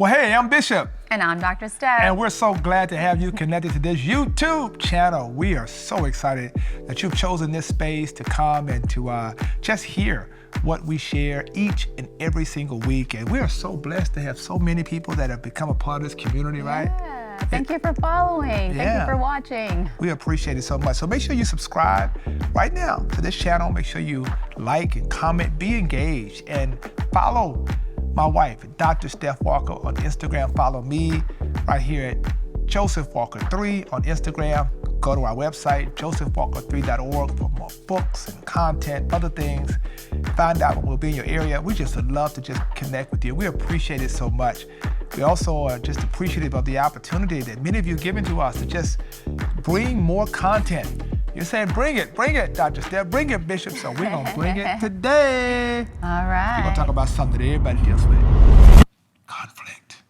Well, hey, I'm Bishop. And I'm Dr. Steph. And we're so glad to have you connected to this YouTube channel. We are so excited that you've chosen this space to come and to just hear what we share each and every single week. And we are so blessed to have so many people that have become a part of this community, right? Yeah. Thank you for following. Thank you for watching. We appreciate it so much. So make sure you subscribe right now to this channel. Make sure you like and comment, be engaged, and follow my wife, Dr. Steph Walker, on Instagram. Follow me right here at Joseph Walker 3 on Instagram. Go to our website, josephwalker3.org, for more books and content, other things. Find out when we'll be in your area. We just would love to just connect with you. We appreciate it so much. We also are just appreciative of the opportunity that many of you have given to us to just bring more content. You're saying, bring it, Dr. Steph, bring it, Bishop. So we're going to bring it today. All right. We're going to talk about something that everybody deals with. Conflict.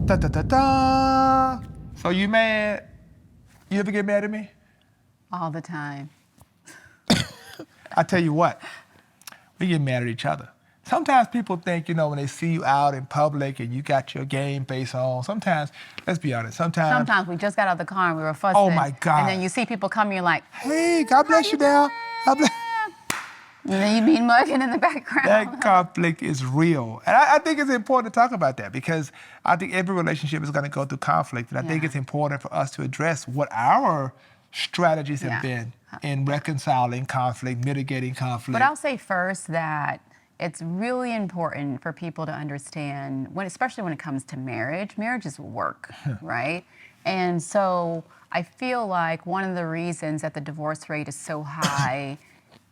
Da, da, da, da. So you mad? You ever get mad at me? All the time. I tell you what, we get mad at each other. Sometimes people think, when they see you out in public and you got your game face on, sometimes, let's be honest, sometimes we just got out of the car and we were fussing. Oh my God. And then you see people come, you're like, hey, God bless you now. God bless. And then you mean mugging in the background. That conflict is real. And I think it's important to talk about that because I think every relationship is going to go through conflict. And I think it's important for us to address what our strategies have been in reconciling conflict, mitigating conflict. But I'll say first that it's really important for people to understand, especially when it comes to marriage. Marriage is work, right? And so I feel like one of the reasons that the divorce rate is so high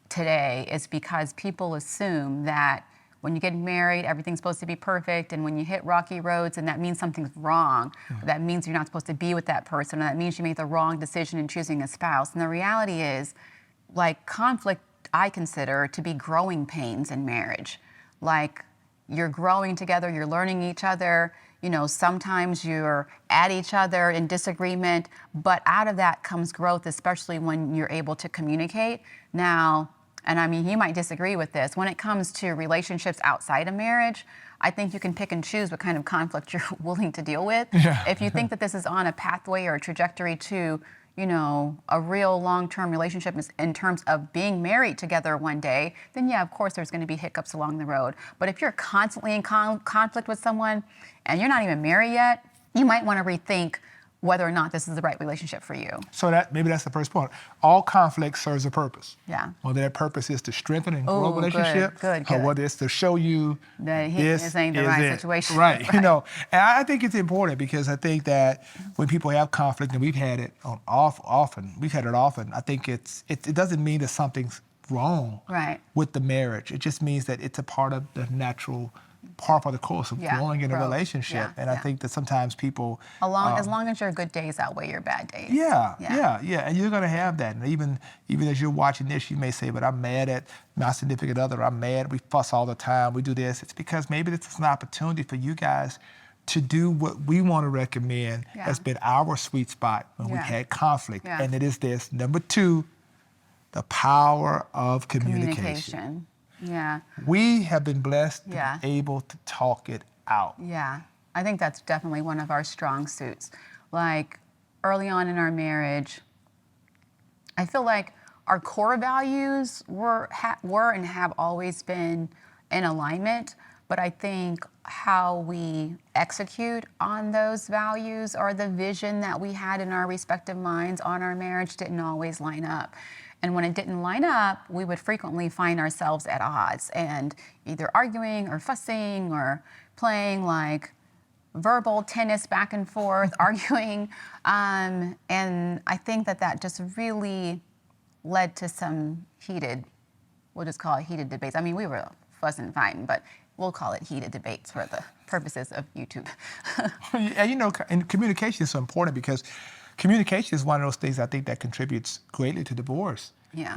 today is because people assume that when you get married, everything's supposed to be perfect, and when you hit rocky roads, and that means something's wrong, or that means you're not supposed to be with that person, or that means you made the wrong decision in choosing a spouse. And the reality is, like, conflict I consider to be growing pains in marriage. Like, you're growing together, you're learning each other, sometimes you're at each other in disagreement, but out of that comes growth, especially when you're able to communicate. Now, and I mean, you might disagree with this, when it comes to relationships outside of marriage, I think you can pick and choose what kind of conflict you're willing to deal with. Yeah. If you think that this is on a pathway or a trajectory to a real long-term relationship in terms of being married together one day, then yeah, of course there's going to be hiccups along the road. But if you're constantly in conflict with someone and you're not even married yet, you might want to rethink whether or not this is the right relationship for you. So maybe that's the first point. All conflict serves a purpose. Yeah. Whether that purpose is to strengthen and grow a relationship, good. or whether it's to show you that this ain't the right it. situation. Right. And I think it's important because I think that when people have conflict, and we've had it often, I think it doesn't mean that something's wrong with the marriage. It just means that it's a part of the natural part of the course of growing in a relationship. And I think that sometimes people... as long as your good days outweigh your bad days. Yeah. And you're going to have that. And even as you're watching this, you may say, but I'm mad at my significant other. I'm mad. We fuss all the time. We do this. It's because maybe this is an opportunity for you guys to do what we want to recommend has been our sweet spot when we've had conflict. And it is this. Number 2, the power of communication. Yeah. We have been blessed to be able to talk it out. Yeah. I think that's definitely one of our strong suits. Like, early on in our marriage, I feel like our core values were and have always been in alignment, but I think how we execute on those values or the vision that we had in our respective minds on our marriage didn't always line up. And when it didn't line up, we would frequently find ourselves at odds and either arguing or fussing or playing like verbal tennis back and forth, arguing. And I think that just really led to some we'll just call it heated debates. I mean, we were fussing and fighting, but we'll call it heated debates for the purposes of YouTube. And communication is so important because communication is one of those things I think that contributes greatly to divorce. Yeah.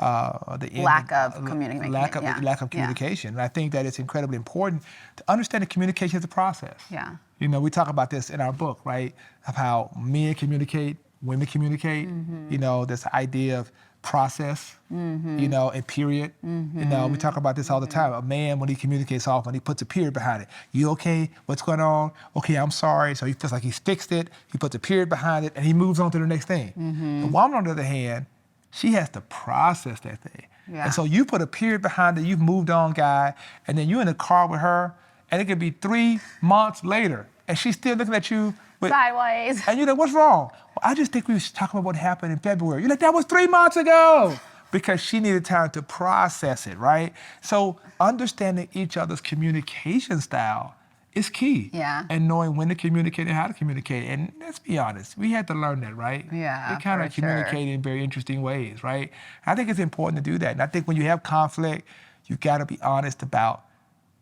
Lack of communication. And I think that it's incredibly important to understand that communication is a process. Yeah. We talk about this in our book, right? Of how men communicate, women communicate. You know, this idea of process, you know, and period. You know, we talk about this all the time. A man, when he communicates often, he puts a period behind it. You okay? What's going on? Okay, I'm sorry. So he feels like he's fixed it. He puts a period behind it, and he moves on to the next thing. The woman, on the other hand, she has to process that thing. Yeah. And so you put a period behind it, you've moved on, guy, and then you're in the car with her, and it could be 3 months later, and she's still looking at you with, Sideways. and you're like, what's wrong? Well, I just think we was talking about what happened in February. You're like, that was 3 months ago. Because she needed time to process it, right? So understanding each other's communication style is key. Yeah. And knowing when to communicate and how to communicate. And let's be honest, we had to learn that, right? Yeah, We kind for of communicate in very interesting ways, right? I think it's important to do that. And I think when you have conflict, you've got to be honest about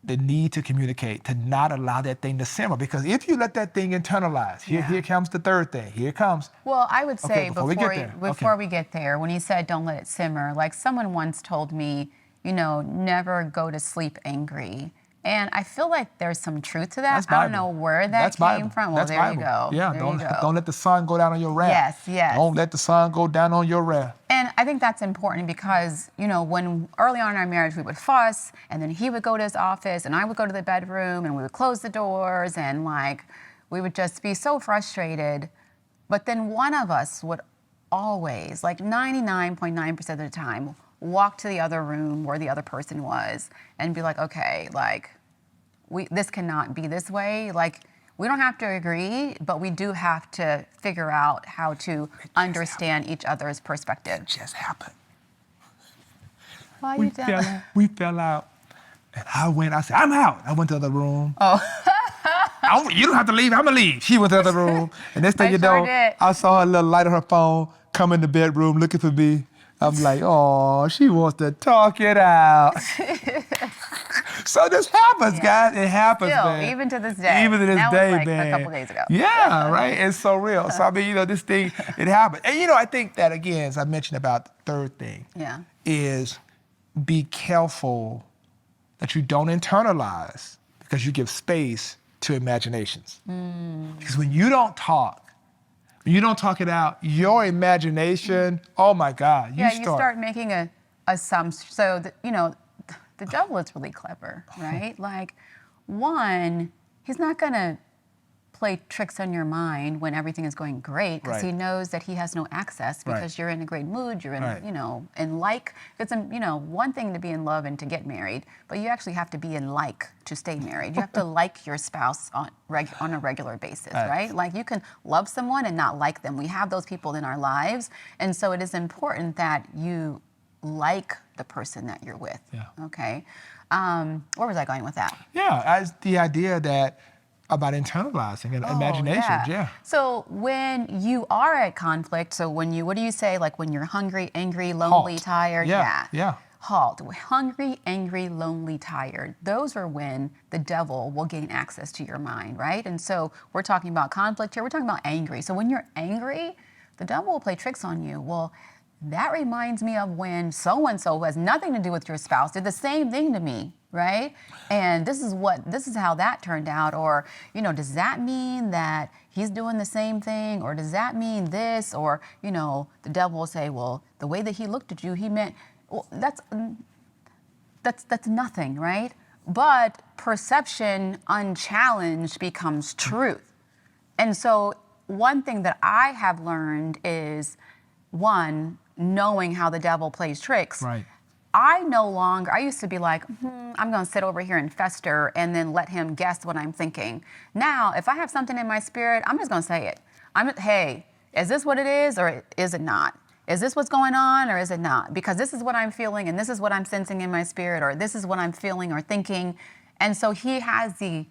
the need to communicate, to not allow that thing to simmer. Because if you let that thing internalize, here comes the third thing. Here it comes. Well, I would say before we get there, when you said don't let it simmer, like someone once told me, you know, never go to sleep angry. And I feel like there's some truth to that. That's I don't Bible. know where that That's came Bible. from. Well, That's there Bible. you go. Yeah, There you go. don't let the sun go down on your wrath. Yes. Don't let the sun go down on your wrath. And I think that's important because, you know, when early on in our marriage we would fuss, and then he would go to his office and I would go to the bedroom and we would close the doors and like we would just be so frustrated. But then one of us would always, like 99.9% of the time, walk to the other room where the other person was and be like, okay, like this cannot be this way. Like, we don't have to agree, but we do have to figure out how to understand each other's perspective. It just happened. Why you down? We fell out. And I said, I'm out. I went to the other room. Oh. You don't have to leave, I'm gonna leave. She went to the other room. And next thing you know, I saw her little light on her phone, come in the bedroom looking for me. I'm like, oh, she wants to talk it out. So this happens, guys. It happens, Still, man. even to this day. Even to this that day, was like man. a couple days ago. Yeah, right? It's so real. So, I mean, you know, this thing, it happens. And, you know, I think that, again, as I mentioned about the third thing, is be careful that you don't internalize because you give space to imaginations. Because when you don't talk it out, your imagination, oh my God, you start making a assumption. So, you know, the devil is really clever, right? Like, one, he's not gonna play tricks on your mind when everything is going great because he knows that he has no access because you're in a great mood, you're in, you know, in like, it's, you know, one thing to be in love and to get married, but you actually have to be in like to stay married. You have to like your spouse on a regular basis, right? Like you can love someone and not like them. We have those people in our lives. And so it is important that you like the person that you're with, okay? Where was I going with that? Yeah, as the idea that about internalizing and imagination, So when you are at conflict, so when you, what do you say? Like when you're hungry, angry, lonely, tired? Halt. Hungry, angry, lonely, tired. Those are when the devil will gain access to your mind, right? And so we're talking about conflict here. We're talking about angry. So when you're angry, the devil will play tricks on you. Well, that reminds me of when so-and-so who has nothing to do with your spouse did the same thing to me, right? And this is how that turned out. Or, you know, does that mean that he's doing the same thing? Or does that mean this? Or, you know, the devil will say, well, the way that he looked at you, he meant, well, that's nothing, right? But perception unchallenged becomes truth. And so one thing that I have learned is, one, knowing how the devil plays tricks. Right. I used to be like, I'm going to sit over here and fester and then let him guess what I'm thinking. Now, if I have something in my spirit, I'm just going to say it. Hey, is this what it is or is it not? Is this what's going on or is it not? Because this is what I'm feeling and this is what I'm sensing in my spirit, or this is what I'm feeling or thinking. And so he has the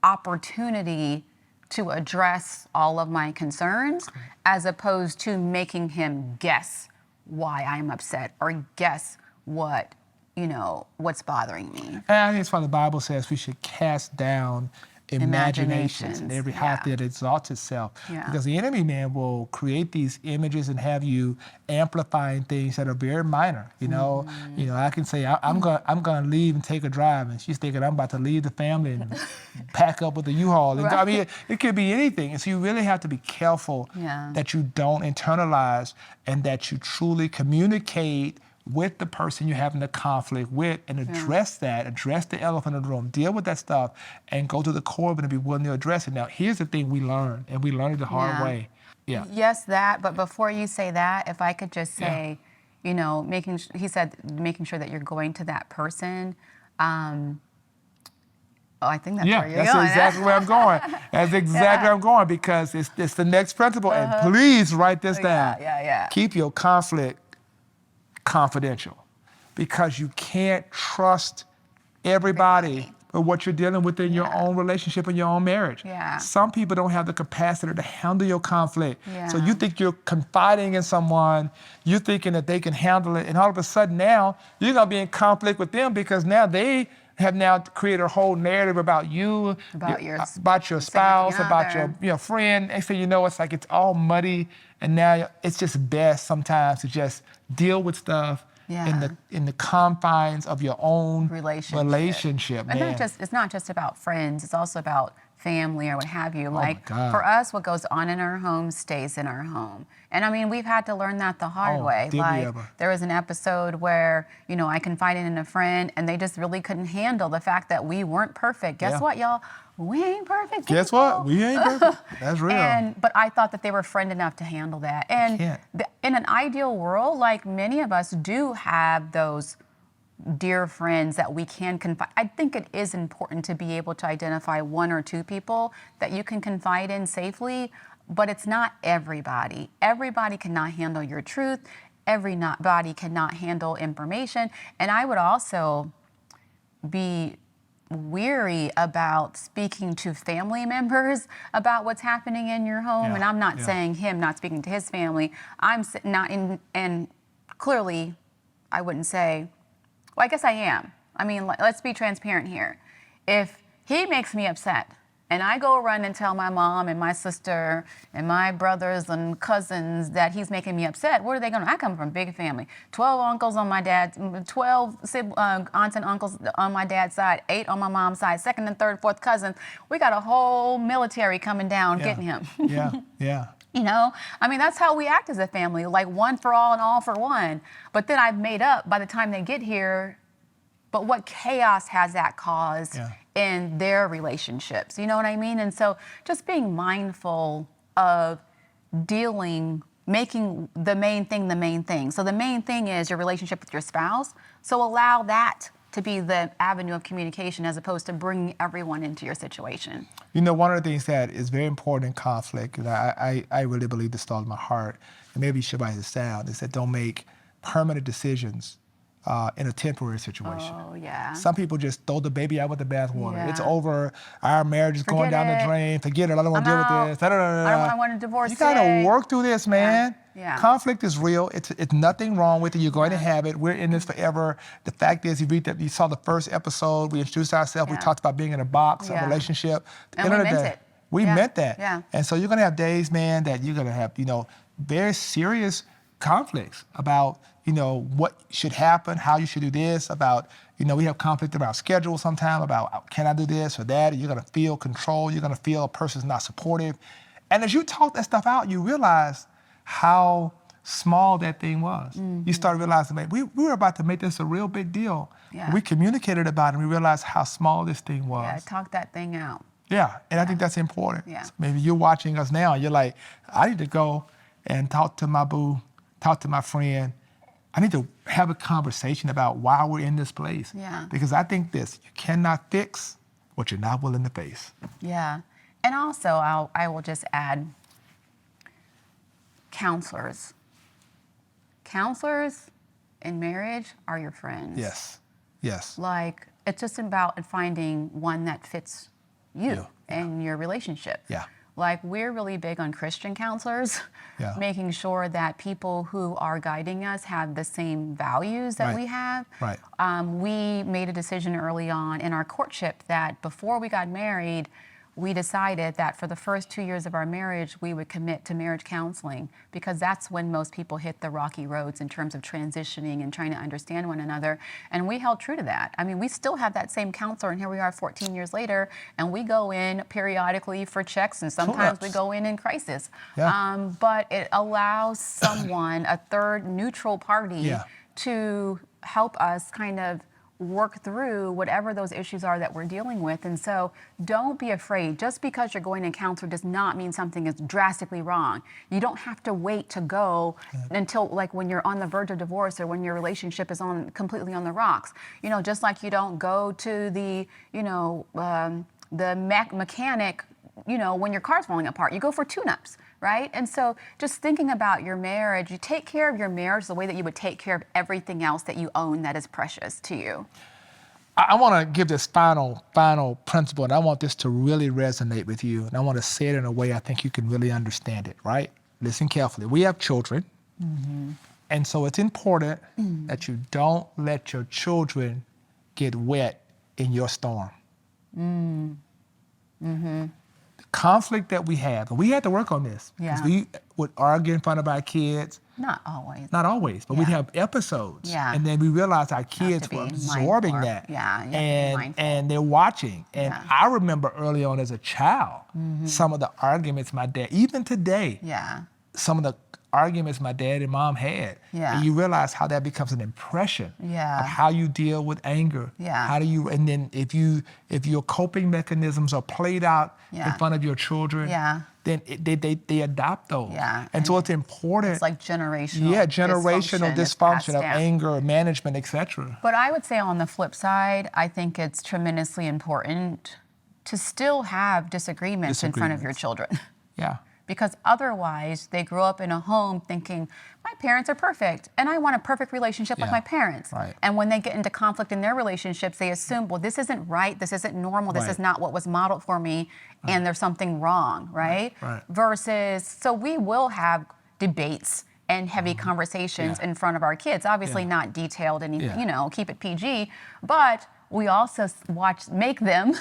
opportunity to address all of my concerns as opposed to making him guess why I'm upset or guess what's bothering me. And I think it's why the Bible says we should cast down imaginations and every high yeah. thing that exalts itself. Yeah. Because the enemy, man, will create these images and have you amplifying things that are very minor. You know, I can say I'm gonna leave and take a drive, and she's thinking I'm about to leave the family and pack up with the U-Haul. And I mean, it could be anything. And so you really have to be careful that you don't internalize and that you truly communicate with the person you're having the conflict with and address the elephant in the room, deal with that stuff, and go to the core of it and be willing to address it. Now, here's the thing we learn, and we learn it the hard way. Yeah. Yes, that, but before you say that, if I could just say, you know, he said making sure that you're going to that person. I think that's where you're going. That's exactly where I'm going. That's exactly where I'm going, because it's the next principle, and please write this down. Keep your conflict confidential, because you can't trust everybody with what you're dealing with in your own relationship and your own marriage. Some people don't have the capacity to handle your conflict. So you think you're confiding in someone, you're thinking that they can handle it, and all of a sudden now you're gonna be in conflict with them because now they have now created a whole narrative about you, about your spouse, about your friend. And so it's like it's all muddy, and now it's just best sometimes to just deal with stuff in the confines of your own relationship. And it's not just about friends, it's also about family or what have you. Like for us, what goes on in our home stays in our home. And I mean, we've had to learn that the hard way. Like there was an episode where, I confided in a friend and they just really couldn't handle the fact that we weren't perfect. Guess what, y'all? We ain't perfect. Guess what? We ain't perfect. That's real. But I thought that they were friend enough to handle that. And in an ideal world, like many of us do have those dear friends that we can confide. I think it is important to be able to identify one or two people that you can confide in safely, but it's not everybody. Everybody cannot handle your truth. Everybody cannot handle information. And I would also be weary about speaking to family members about what's happening in your home. And I'm not saying him not speaking to his family. I'm not in, and clearly I wouldn't say, well, I guess I am. I mean, let's be transparent here. If he makes me upset and I go run and tell my mom and my sister and my brothers and cousins that he's making me upset, what are they going to? I come from a big family. 12 uncles on my dad's, 12 aunts and uncles on my dad's side, 8 on my mom's side, second and third, fourth cousins. We got a whole military coming down getting him. I mean, that's how we act as a family, like one for all and all for one. But then I've made up by the time they get here, but what chaos has that caused in their relationships? You know what I mean? And so just being mindful of making the main thing the main thing. So the main thing is your relationship with your spouse. So allow that to be the avenue of communication as opposed to bringing everyone into your situation. One of the things that is very important in conflict, and I really believe this with all my heart, and maybe you should write this down, is that don't make permanent decisions in a temporary situation. Some people just throw the baby out with the bathwater. It's over. Our marriage is going down the drain. Forget it. I don't want to deal with this. I want a divorce. You got to work through this, man. Conflict is real. It's nothing wrong with it. You're going to have it. We're in this forever. The fact is, you saw the first episode. We introduced ourselves. We talked about being in a box, a relationship. And we meant it. We meant that. And so you're going to have days, man, that you're going to have, very serious conflicts about, what should happen, how you should do this, about, we have conflict about schedule sometimes, about can I do this or that? You're going to feel control. You're going to feel a person's not supportive. And as you talk that stuff out, you realize how small that thing was. You start realizing, man, we were about to make this a real big deal. We communicated about it and we realized how small this thing was. Talk that thing out. And I think that's important. So maybe you're watching us now and you're like, I need to go and talk to my boo, talk to my friend. I need to have a conversation about why we're in this place. Because I think you cannot fix what you're not willing to face. And also, I will just add, counselors. Counselors in marriage are your friends. Yes. Like, it's just about finding one that fits you and your relationship. Like, we're really big on Christian counselors, making sure that people who are guiding us have the same values that we have. We made a decision early on in our courtship that before we got married, we decided that for the first 2 years of our marriage, we would commit to marriage counseling, because that's when most people hit the rocky roads in terms of transitioning and trying to understand one another. And we held true to that. I mean, we still have that same counselor, and here we are 14 years later, and we go in periodically for checks, and sometimes we go in crisis. Yeah. But it allows someone, a third neutral party, to help us kind of work through whatever those issues are that we're dealing with. And so don't be afraid. Just because you're going to counselor does not mean something is drastically wrong. You don't have to wait to go until, like, when you're on the verge of divorce or when your relationship is completely on the rocks. You know, just like you don't go to the, the mechanic, when your car's falling apart. You go for tune-ups, right? And so just thinking about your marriage, you take care of your marriage the way that you would take care of everything else that you own that is precious to you. I want to give this final principle, and I want this to really resonate with you, and I want to say it in a way I think you can really understand it, right? Listen carefully. We have children, and so it's important that you don't let your children get wet in your storm. Conflict that we have, and we had to work on this, because we would argue in front of our kids. Not always. Not always, but we'd have episodes, and then we realized our kids were absorbing that, and they're watching. And I remember early on as a child, some of the arguments my dad, even today, some of the arguments my dad and mom had. And you realize how that becomes an impression of how you deal with anger. How do you, and then if your coping mechanisms are played out in front of your children, then they adopt those. And so it's important. It's like generational. Generational dysfunction of anger, management, etc. But I would say on the flip side, I think it's tremendously important to still have disagreements in front of your children. Because otherwise, they grow up in a home thinking, my parents are perfect, and I want a perfect relationship with my parents. And when they get into conflict in their relationships, they assume, well, this isn't right, this isn't normal, this is not what was modeled for me, and there's something wrong, right? Versus, so we will have debates and heavy conversations in front of our kids. Obviously not detailed and, keep it PG, but we also make them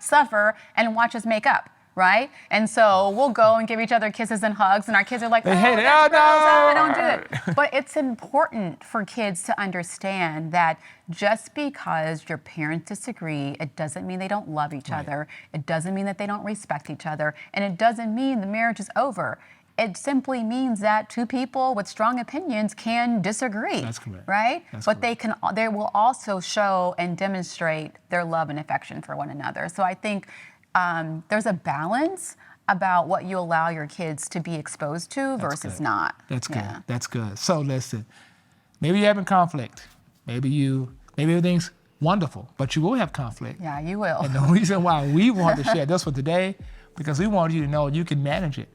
suffer and watch us make up. Right? And so we'll go and give each other kisses and hugs, and our kids are like, they hate it. Oh, no! Don't do it. But it's important for kids to understand that just because your parents disagree, it doesn't mean they don't love each other. It doesn't mean that they don't respect each other. And it doesn't mean the marriage is over. It simply means that two people with strong opinions can disagree. That's correct. Right? But they will also show and demonstrate their love and affection for one another. So I think there's a balance about what you allow your kids to be exposed to versus not. That's good. That's good. So listen, maybe you're having conflict. Maybe everything's wonderful, but you will have conflict. Yeah, you will. And the reason why we want to share this one today, because we want you to know you can manage it.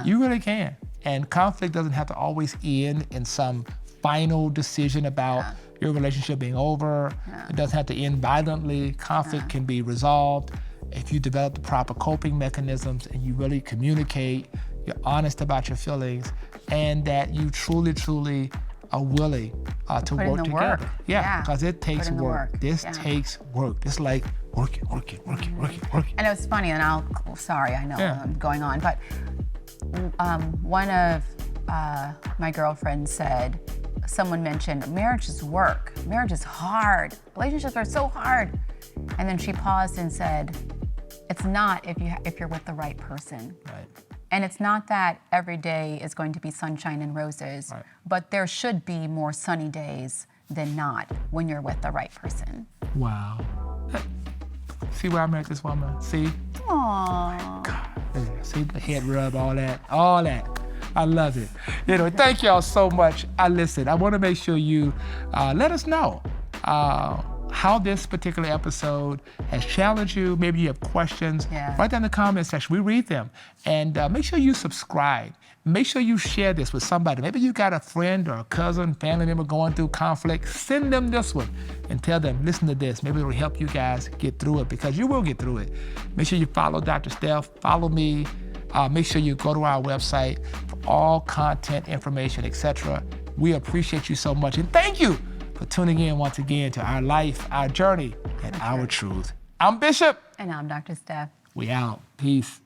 You really can. And conflict doesn't have to always end in some final decision about your relationship being over. It doesn't have to end violently. Conflict can be resolved if you develop the proper coping mechanisms and you really communicate, you're honest about your feelings, and that you truly are willing to work together. Because it takes work. This takes work. It's like working. And it was funny, and sorry, I know I'm going on, but one of my girlfriends said, someone mentioned, marriage is work. Marriage is hard. Relationships are so hard. And then she paused and said, it's not if you're with the right person. And it's not that every day is going to be sunshine and roses, but there should be more sunny days than not when you're with the right person. Wow. See where I met this woman? See? Aww. God. See the head rub, all that. I love it. Thank y'all so much. Listen, I want to make sure you let us know how this particular episode has challenged you. Maybe you have questions. Write down in the comment section. We read them. And make sure you subscribe. Make sure you share this with somebody. Maybe you got a friend or a cousin, family member going through conflict. Send them this one and tell them, listen to this. Maybe it'll help you guys get through it, because you will get through it. Make sure you follow Dr. Steph. Follow me. Make sure you go to our website for all content, information, etc. We appreciate you so much. And thank you for tuning in once again to our life, our journey, and our truth. I'm Bishop. And I'm Dr. Steph. We out. Peace.